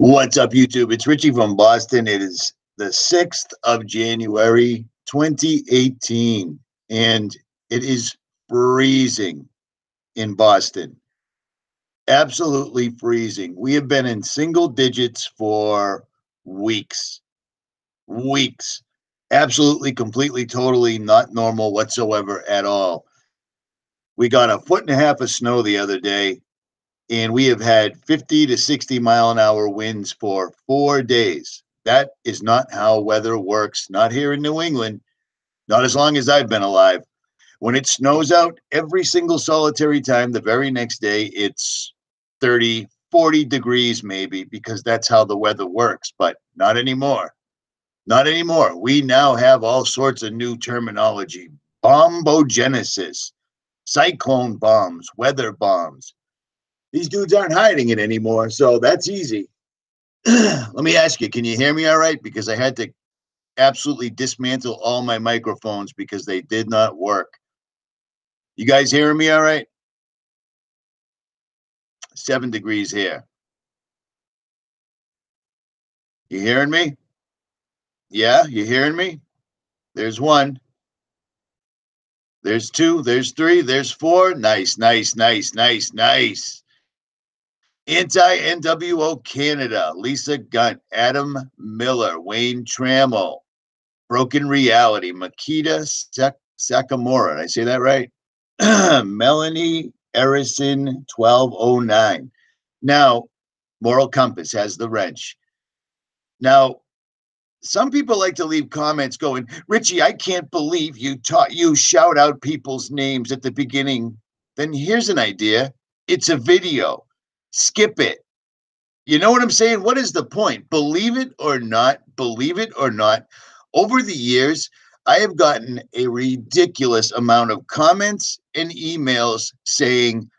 What's up, YouTube? It's Richie from Boston. It is the 6th of January, 2018, and it is freezing in Boston. Absolutely freezing. We have been in single digits for weeks. Weeks. Absolutely, completely, totally not normal whatsoever at all. We got a foot and a half of snow the other day, and we have had 50 to 60-mile-an-hour winds for 4 days. That is not how weather works, not here in New England, not as long as I've been alive. When it snows out, every single solitary time, the very next day, it's 30, 40 degrees maybe, because that's how the weather works, but not anymore. Not anymore. We now have all sorts of new terminology. BOMBOGENESIS, cyclone bombs, weather bombs. These dudes aren't hiding it anymore, so that's easy. Let me ask you, can you hear me all right? Because I had to absolutely dismantle all my microphones because they did not work. You guys hearing me all right? 7 degrees here. You hearing me? Yeah, you hearing me? There's one. There's two. There's three. There's four. Nice, nice, nice, nice, nice. Anti-NWO Canada, Lisa Gunt, Adam Miller, Wayne Trammell, Broken Reality, Makita Sakamura. Did I say that right? Melanie Erison, 1209. Now, Moral Compass has the wrench. Now, some people like to leave comments going, Richie, I can't believe you shout out people's names at the beginning. Then here's an idea. It's a video. Skip it. You know what I'm saying? What is the point? Believe it or not, believe it or not, over the years, I have gotten a ridiculous amount of comments and emails saying,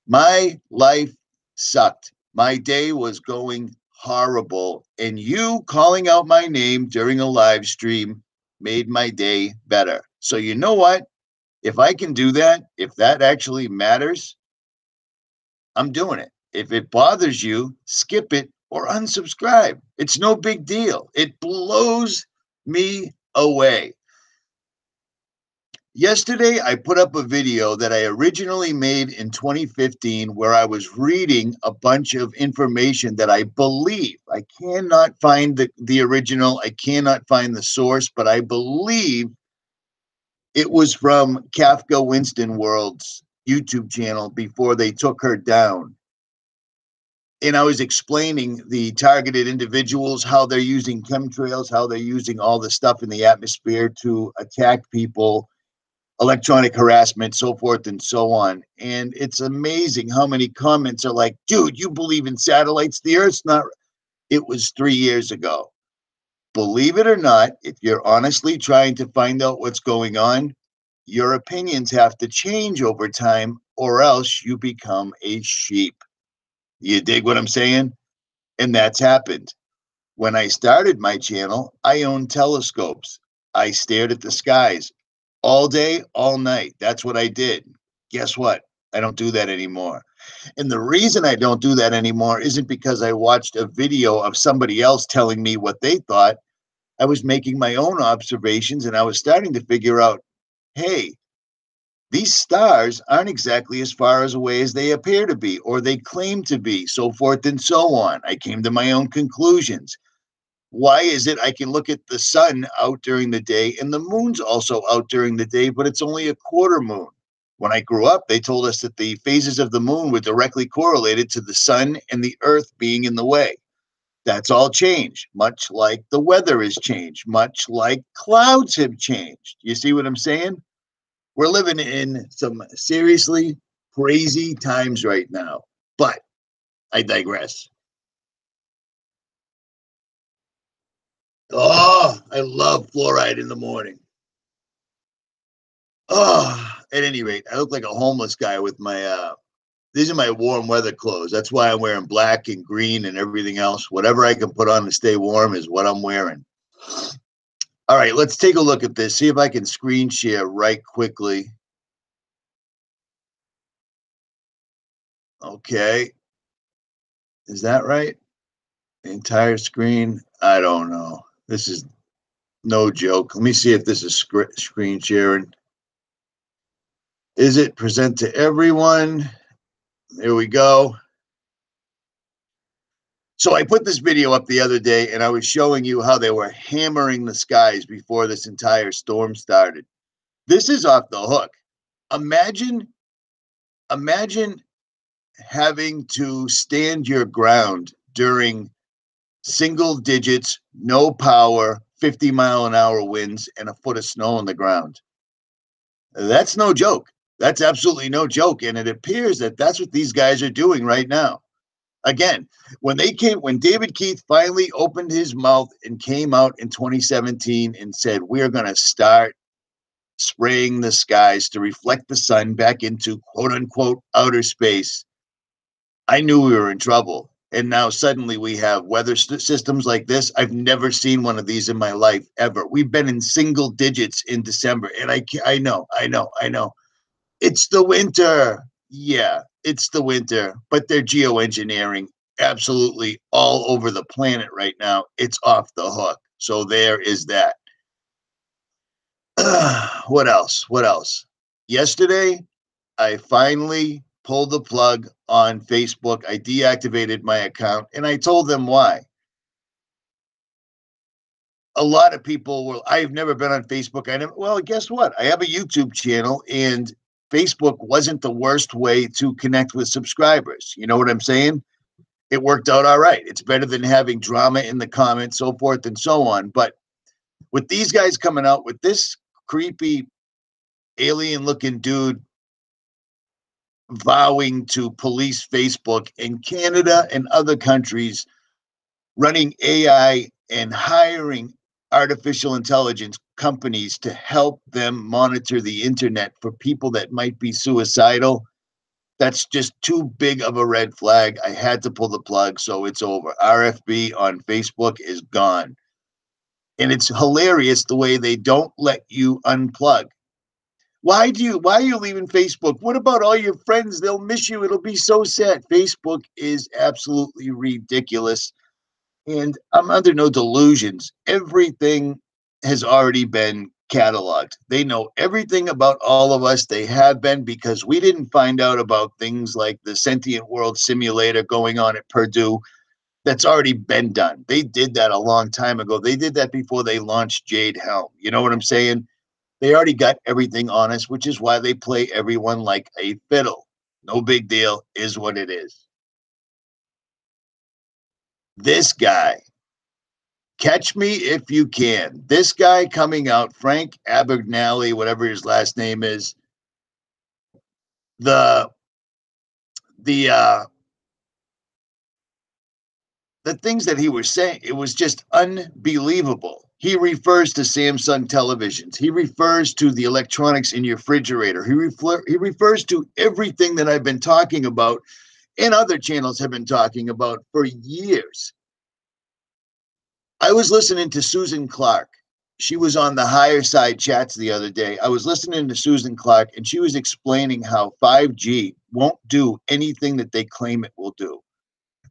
my life sucked. My day was going horrible. And you calling out my name during a live stream made my day better. So you know what? If I can do that, if that actually matters, I'm doing it. If it bothers you, skip it or unsubscribe. It's no big deal. It blows me away. Yesterday, I put up a video that I originally made in 2015 where I was reading a bunch of information that I believe, I cannot find the original, I cannot find the source, but I believe it was from Kafka Winston World's YouTube channel before they took her down. And I was explaining the targeted individuals, how they're using chemtrails, how they're using all the stuff in the atmosphere to attack people, electronic harassment, so forth and so on. And it's amazing how many comments are like, dude, you believe in satellites? The Earth's not. It was 3 years ago. Believe it or not, if you're honestly trying to find out what's going on, your opinions have to change over time, or else you become a sheep. You dig what I'm saying? And that's happened. When I started my channel, I owned telescopes. I stared at the skies all day, all night. That's what I did. Guess what? I don't do that anymore. And the reason I don't do that anymore isn't because I watched a video of somebody else telling me what they thought. I was making my own observations and I was starting to figure out, hey, these stars aren't exactly as far as away as they appear to be, or they claim to be, so forth and so on. I came to my own conclusions. Why is it I can look at the sun out during the day and the moon's also out during the day, but it's only a quarter moon? When I grew up, they told us that the phases of the moon were directly correlated to the sun and the earth being in the way. That's all changed, much like the weather has changed, much like clouds have changed. You see what I'm saying? We're living in some seriously crazy times right now, but I digress. Oh, I love fluoride in the morning. Oh, at any rate, I look like a homeless guy with my, these are my warm weather clothes. That's why I'm wearing black and green and everything else. Whatever I can put on to stay warm is what I'm wearing. All right, let's take a look at this. See if I can screen share right quickly. Okay. Is that right? The entire screen? I don't know. This is no joke. Let me see if this is screen sharing. Is it present to everyone? There we go. So I put this video up the other day and I was showing you how they were hammering the skies before this entire storm started. This is off the hook. Imagine having to stand your ground during single digits, no power, 50-mile-an-hour winds, and a foot of snow on the ground. That's no joke. That's absolutely no joke. And it appears that that's what these guys are doing right now. Again, when David Keith finally opened his mouth and came out in 2017 and said, we're going to start spraying the skies to reflect the sun back into quote unquote outer space, I knew we were in trouble. And now suddenly we have weather systems like this. I've never seen one of these in my life ever. We've been in single digits in December. And I know. It's the winter. Yeah, it's the winter, but they're geoengineering absolutely all over the planet right now. It's off the hook. So there is that. What else? What else? Yesterday, I finally pulled the plug on Facebook. I deactivated my account and I told them why. A lot of people were, I've never been on Facebook. Well, guess what? I have a YouTube channel and Facebook wasn't the worst way to connect with subscribers. You know what I'm saying? It worked out all right. It's better than having drama in the comments, so forth and so on. But with these guys coming out with this creepy alien looking dude vowing to police Facebook in Canada and other countries, running AI and hiring artificial intelligence companies to help them monitor the internet for people that might be suicidal. That's just too big of a red flag. I had to pull the plug, so it's over. RFB on Facebook is gone. And it's hilarious the way they don't let you unplug. Why are you leaving Facebook? What about all your friends? They'll miss you. It'll be so sad. Facebook is absolutely ridiculous. And I'm under no delusions. Everything has already been cataloged. They know everything about all of us. They have been, because we didn't find out about things like the sentient world simulator going on at Purdue. That's already been done. They did that a long time ago. They did that before they launched Jade Helm. You know what I'm saying? They already got everything on us, which is why they play everyone like a fiddle. No big deal, is what it is. This guy, catch me if you can. This guy coming out, Frank Abagnale, whatever his last name is, the the uh the things that he was saying, it was just unbelievable. He refers to Samsung televisions. He refers to the electronics in your refrigerator. He refers to everything that I've been talking about and other channels have been talking about for years. I was listening to Susan Clark. She was on the Higher Side Chats the other day. I was listening to Susan Clark, and she was explaining how 5G won't do anything that they claim it will do.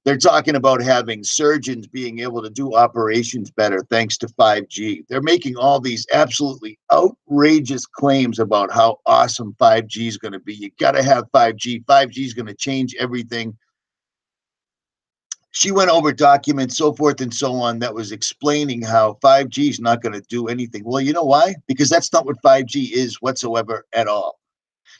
They're talking about having surgeons being able to do operations better thanks to 5G. They're making all these absolutely outrageous claims about how awesome 5G is going to be. You got to have 5G. 5G is going to change everything. She went over documents, so forth and so on, that was explaining how 5G is not going to do anything. Well, you know why? Because that's not what 5G is whatsoever at all.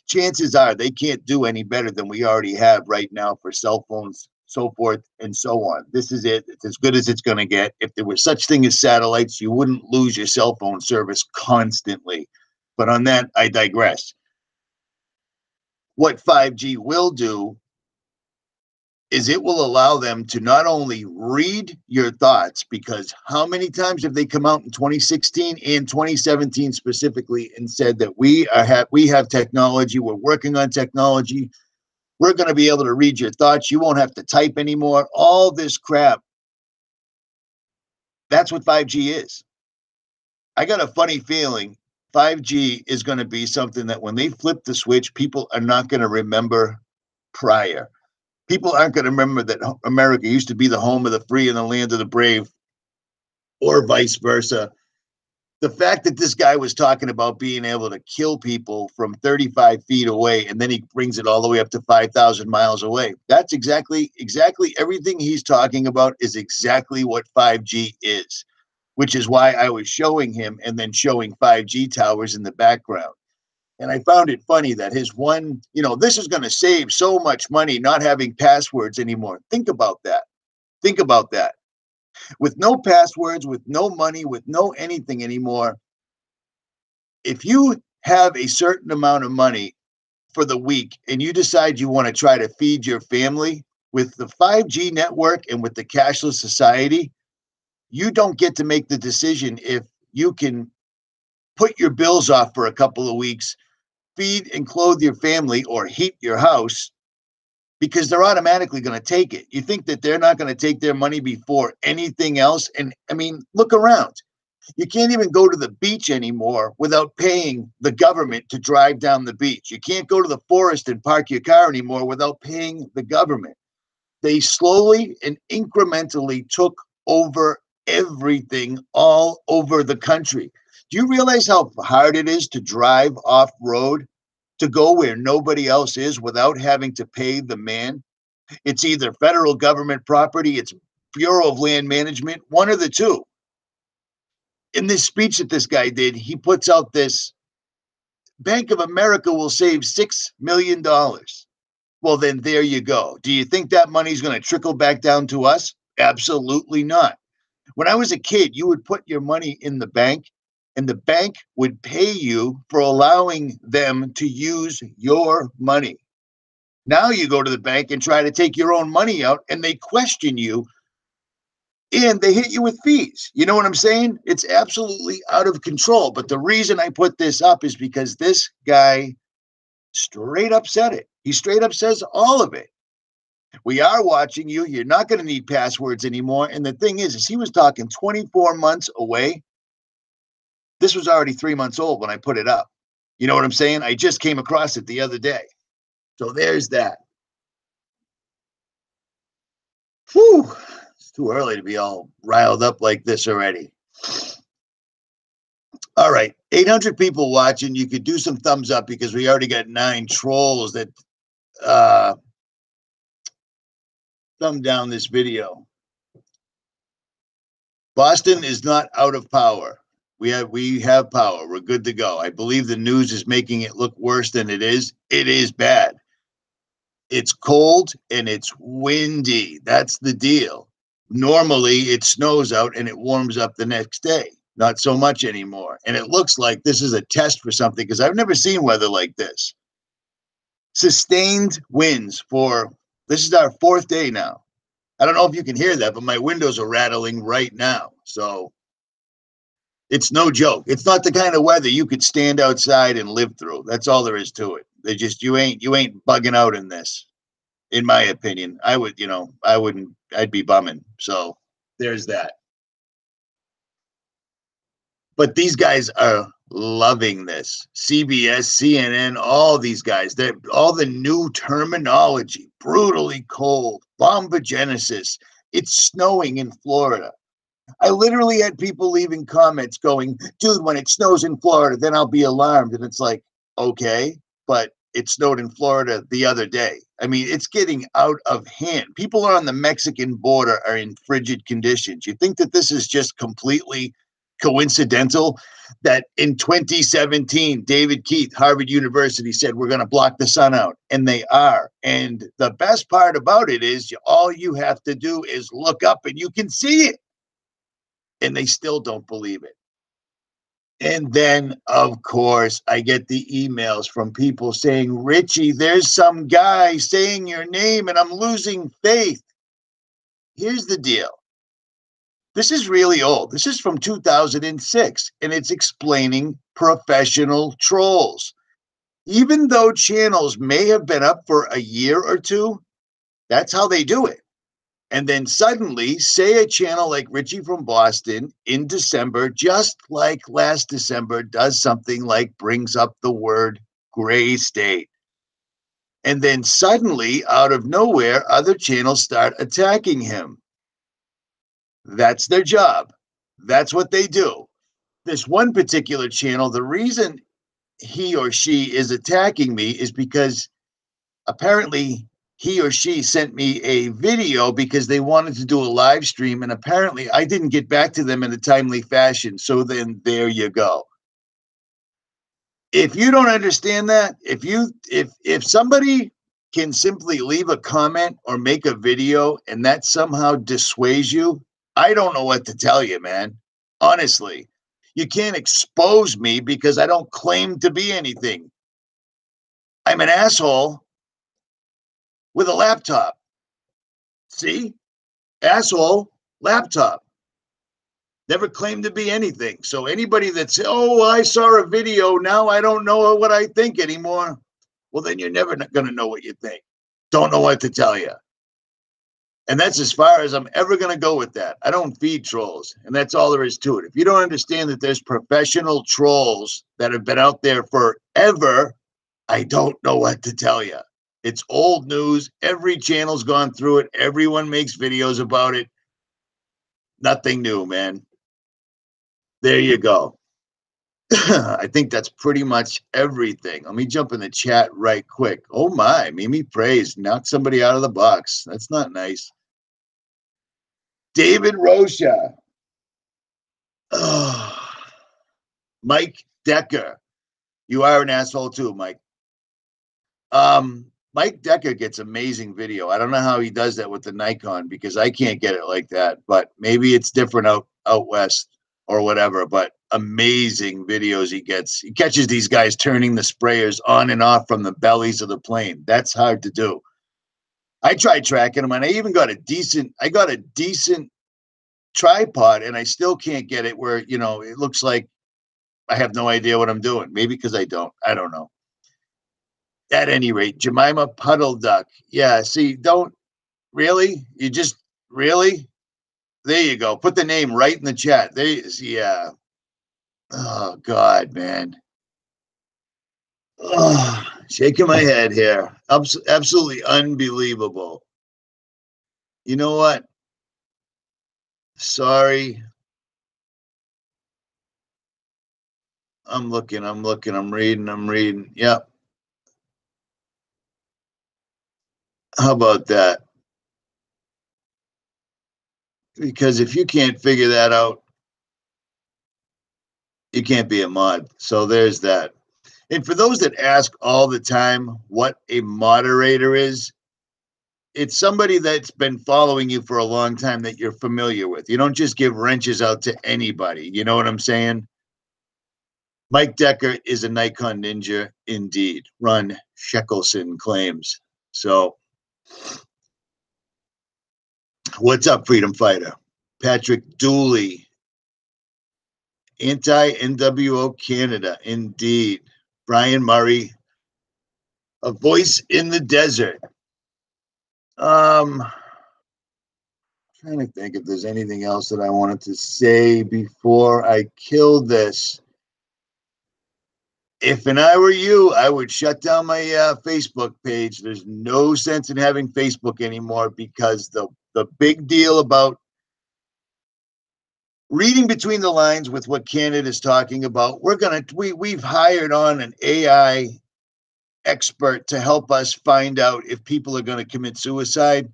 Chances are they can't do any better than we already have right now for cell phones, so forth and so on. This is it. It's as good as it's going to get. If there was such thing as satellites, you wouldn't lose your cell phone service constantly. But on that, I digress. What 5G will do is it will allow them to not only read your thoughts, because how many times have they come out in 2016 and 2017 specifically and said that we have technology, we're working on technology, we're going to be able to read your thoughts, you won't have to type anymore, all this crap. That's what 5G is. I got a funny feeling 5G is going to be something that when they flip the switch, people are not going to remember prior. People aren't going to remember that America used to be the home of the free and the land of the brave, or vice versa. The fact that this guy was talking about being able to kill people from 35 feet away, and then he brings it all the way up to 5,000 miles away. That's exactly everything he's talking about is exactly what 5G is, which is why I was showing him and then showing 5G towers in the background. And I found it funny that his one, this is going to save so much money not having passwords anymore. Think about that. Think about that. With no passwords, with no money, with no anything anymore, if you have a certain amount of money for the week and you decide you want to try to feed your family with the 5G network and with the cashless society, you don't get to make the decision if you can put your bills off for a couple of weeks, feed and clothe your family, or heat your house, because they're automatically going to take it. You think that they're not going to take their money before anything else? And I mean, look around. You can't even go to the beach anymore without paying the government to drive down the beach. You can't go to the forest and park your car anymore without paying the government. They slowly and incrementally took over everything all over the country. Do you realize how hard it is to drive off road, to go where nobody else is without having to pay the man? It's either federal government property, it's Bureau of Land Management, one of the two. In this speech that this guy did, he puts out this Bank of America will save $6 million. Well, then there you go. Do you think that money's going to trickle back down to us? Absolutely not. When I was a kid, you would put your money in the bank, and the bank would pay you for allowing them to use your money. Now you go to the bank and try to take your own money out, and they question you and they hit you with fees. You know what I'm saying? It's absolutely out of control. But the reason I put this up is because this guy straight up said it. He straight up says all of it. We are watching you. You're not going to need passwords anymore. And the thing is he was talking 24 months away. This was already 3 months old when I put it up. You know what I'm saying? I just came across it the other day. So there's that. Whew. It's too early to be all riled up like this already. All right, 800 people watching. You could do some thumbs up because we already got 9 trolls that thumb down this video. Boston is not out of power. We have power. We're good to go. I believe the news is making it look worse than it is. It is bad. It's cold and it's windy. That's the deal. Normally it snows out and it warms up the next day. Not so much anymore. And it looks like this is a test for something because I've never seen weather like this. Sustained winds this is our 4th day now. I don't know if you can hear that, but my windows are rattling right now. So it's no joke. It's not the kind of weather you could stand outside and live through. That's all there is to it. They just, you ain't bugging out in this, in my opinion. I'd be bumming. So there's that. But these guys are loving this. CBS, CNN, all these guys, all the new terminology, brutally cold, bombogenesis. It's snowing in Florida. I literally had people leaving comments going, dude, when it snows in Florida, then I'll be alarmed. And it's like, okay, but it snowed in Florida the other day. I mean, it's getting out of hand. People on the Mexican border are in frigid conditions. You think that this is just completely coincidental that in 2017, David Keith, Harvard University, said we're going to block the sun out, and they are. And the best part about it is all you have to do is look up and you can see it. And they still don't believe it. And then, of course, I get the emails from people saying, Richie, there's some guy saying your name and I'm losing faith. Here's the deal. This is really old. This is from 2006, and it's explaining professional trolls. Even though channels may have been up for a year or two, that's how they do it. And then suddenly, say a channel like Richie from Boston in December, just like last December, does something like brings up the word gray state. And then suddenly, out of nowhere, other channels start attacking him. That's their job. That's what they do. This one particular channel, the reason he or she is attacking me is because apparently he or she sent me a video because they wanted to do a live stream, and apparently I didn't get back to them in a timely fashion. So then there you go. If you don't understand that, if somebody can simply leave a comment or make a video and that somehow dissuades you, I don't know what to tell you, man. Honestly, you can't expose me because I don't claim to be anything. I'm an asshole with a laptop. See? Asshole, laptop. Never claimed to be anything. So anybody that says, oh, I saw a video, now I don't know what I think anymore. Well, then you're never going to know what you think. Don't know what to tell you. And that's as far as I'm ever going to go with that. I don't feed trolls, and that's all there is to it. If you don't understand that there's professional trolls that have been out there forever, I don't know what to tell you. It's old news. Every channel's gone through it. Everyone makes videos about it. Nothing new, man. There you go. I think that's pretty much everything. Let me jump in the chat right quick. Oh my, Mimi praise. Knock somebody out of the box. That's not nice. David Rocha. Oh. Mike Decker. You are an asshole too, Mike. Mike Decker gets amazing video. I don't know how he does that with the Nikon because I can't get it like that, but maybe it's different out west or whatever, but amazing videos he gets. He catches these guys turning the sprayers on and off from the bellies of the plane. That's hard to do. I tried tracking them and I even got a decent tripod and I still can't get it where, you know, it looks like I have no idea what I'm doing. Maybe because I don't know. At any rate, Jemima Puddle Duck. Yeah, see, don't really? You just really? There you go. Put the name right in the chat. There is, yeah. Oh God, man. Oh, shaking my head here. Absolutely unbelievable. You know what? Sorry. I'm looking, I'm reading. Yep. How about that? Because if you can't figure that out, you can't be a mod. So there's that. And for those that ask all the time what a moderator is, it's somebody that's been following you for a long time that you're familiar with. You don't just give wrenches out to anybody. You know what I'm saying? Mike Decker is a Nikon ninja indeed. Ron Sheckelson claims. So what's up, freedom fighter? Patrick Dooley, anti-NWO Canada, indeed. Brian Murray, a voice in the desert. Trying to think if there's anything else that I wanted to say before I kill this. If and I were you, I would shut down my Facebook page. There's no sense in having Facebook anymore because the big deal about reading between the lines with what Canada's talking about, we've hired on an AI expert to help us find out if people are going to commit suicide.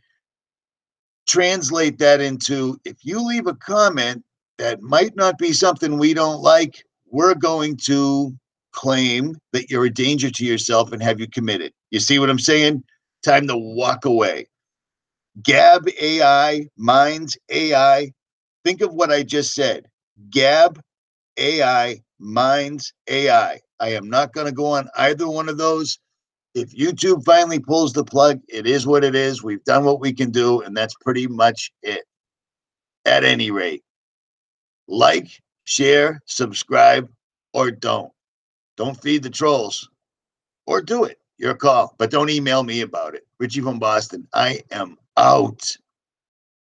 Translate that into, if you leave a comment that might not be something we don't like, we're going to claim that you're a danger to yourself and have you committed. You see what I'm saying? Time to walk away. Gab AI, Minds AI. Think of what I just said. Gab AI, Minds AI. I am not going to go on either one of those. If YouTube finally pulls the plug, it is what it is. We've done what we can do, and that's pretty much it. At any rate, like, share, subscribe, or don't. Don't feed the trolls, or do it. Your call, but don't email me about it. Richie from Boston. I am out.